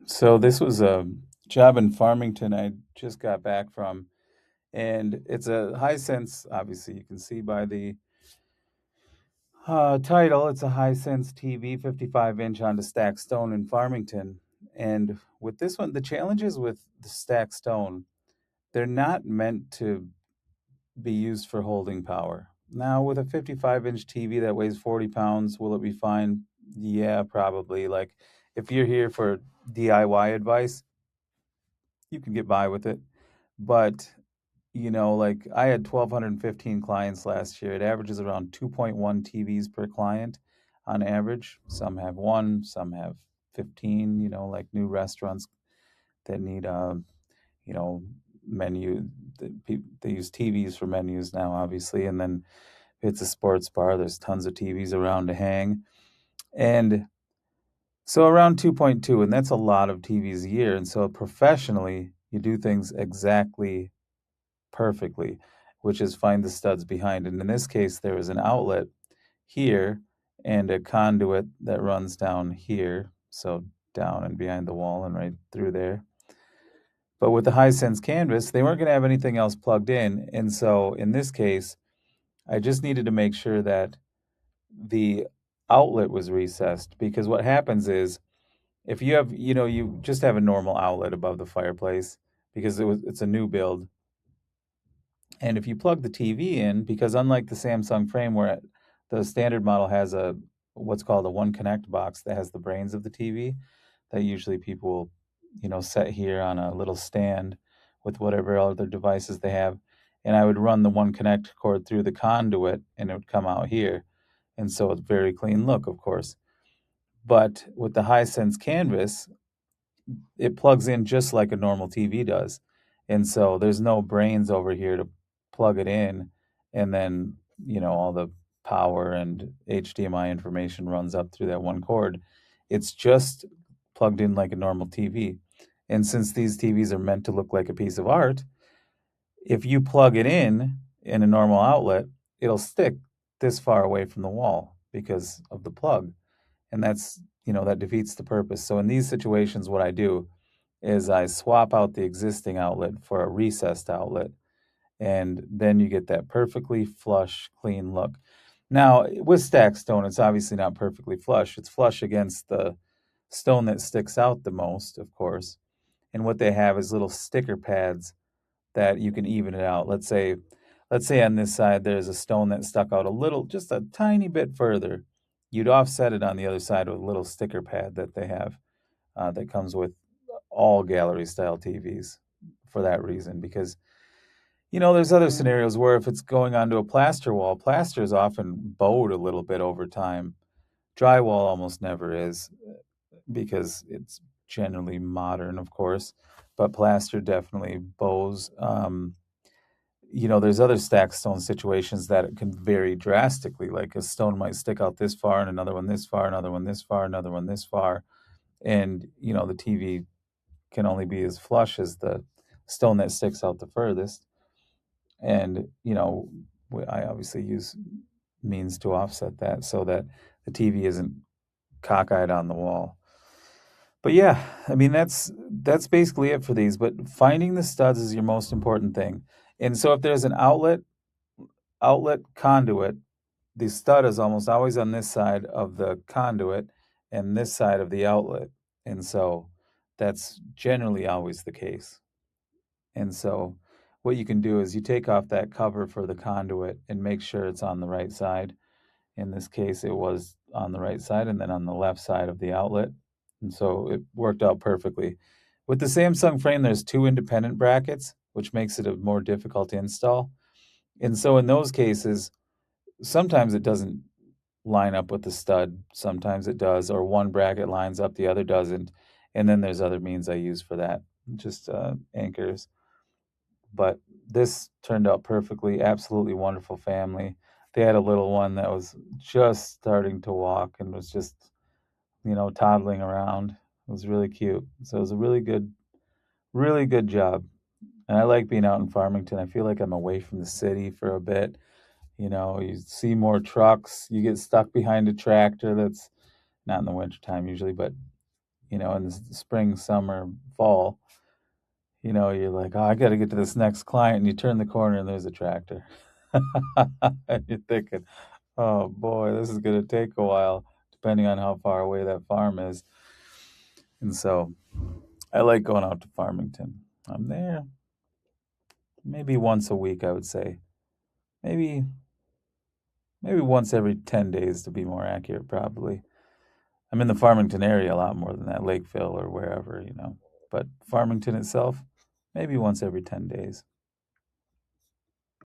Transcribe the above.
So this was a job in Farmington I just got back from, and it's a Hisense. Obviously, you can see by the title, it's a Hisense TV 55-inch onto stacked stone in Farmington. And with this one, the challenges with the stacked stone, they're not meant to be used for holding power. Now, with a 55-inch TV that weighs 40 pounds, will it be fine? Yeah, probably. Like, if you're here for DIY advice, you can get by with it. But, like I had 1,215 clients last year. It averages around 2.1 TVs per client on average. Some have one, some have 15, like new restaurants that need, you know, menu. They use TVs for menus now, obviously. And then if it's a sports bar, there's tons of TVs around to hang. And so around 2.2, and that's a lot of TVs a year. And so professionally, you do things exactly perfectly, which is find the studs behind. And in this case, there was an outlet here and a conduit that runs down here. So down and behind the wall and right through there. But with the Hisense Canvas, they weren't going to have anything else plugged in. And so in this case, I just needed to make sure that the outlet was recessed because what happens is if you have, you just have a normal outlet above the fireplace because it's a new build. And if you plug the TV in, because unlike the Samsung frame where the standard model has a what's called a one connect box that has the brains of the TV, that usually people will, set here on a little stand with whatever other devices they have. And I would run the one connect cord through the conduit and it would come out here. And so it's very clean look, of course. But with the Hisense Canvas, it plugs in just like a normal TV does. And so there's no brains over here to plug it in and then, all the power and HDMI information runs up through that one cord. It's just plugged in like a normal TV. And since these TVs are meant to look like a piece of art, if you plug it in a normal outlet, it'll stick this far away from the wall because of the plug. And that defeats the purpose. So in these situations, what I do is I swap out the existing outlet for a recessed outlet, and then you get that perfectly flush, clean look. Now, with stacked stone, it's obviously not perfectly flush. It's flush against the stone that sticks out the most, of course. And what they have is little sticker pads that you can even it out. Let's say on this side there's a stone that stuck out a little, just a tiny bit further. You'd offset it on the other side with a little sticker pad that they have that comes with all gallery style TVs for that reason. Because there's other scenarios where if it's going onto a plaster wall, plaster is often bowed a little bit over time. Drywall almost never is because it's generally modern, of course, but plaster definitely bows. There's other stacked stone situations that it can vary drastically. Like a stone might stick out this far, and another one this far, another one this far, another one this far, and the TV can only be as flush as the stone that sticks out the furthest. And I obviously use means to offset that so that the TV isn't cockeyed on the wall. But yeah, I mean that's basically it for these. But finding the studs is your most important thing. And so if there's an outlet conduit, the stud is almost always on this side of the conduit and this side of the outlet. And so that's generally always the case. And so what you can do is you take off that cover for the conduit and make sure it's on the right side. In this case, it was on the right side and then on the left side of the outlet. And so it worked out perfectly. With the Samsung frame, there's two independent brackets, which makes it a more difficult to install. And so in those cases, sometimes it doesn't line up with the stud, sometimes it does, or one bracket lines up, the other doesn't. And then there's other means I use for that, just anchors. But this turned out perfectly, absolutely wonderful family. They had a little one that was just starting to walk and was just, toddling around. It was really cute. So it was a really good job. And I like being out in Farmington. I feel like I'm away from the city for a bit. You see more trucks. You get stuck behind a tractor that's not in the wintertime usually, but in the spring, summer, fall, you're like, oh, I got to get to this next client, and you turn the corner and there's a tractor. And you're thinking, oh boy, this is going to take a while, depending on how far away that farm is. And so I like going out to Farmington. I'm there maybe once a week, I would say. Maybe once every 10 days to be more accurate, probably. I'm in the Farmington area a lot more than that, Lakeville or wherever. But Farmington itself, maybe once every 10 days.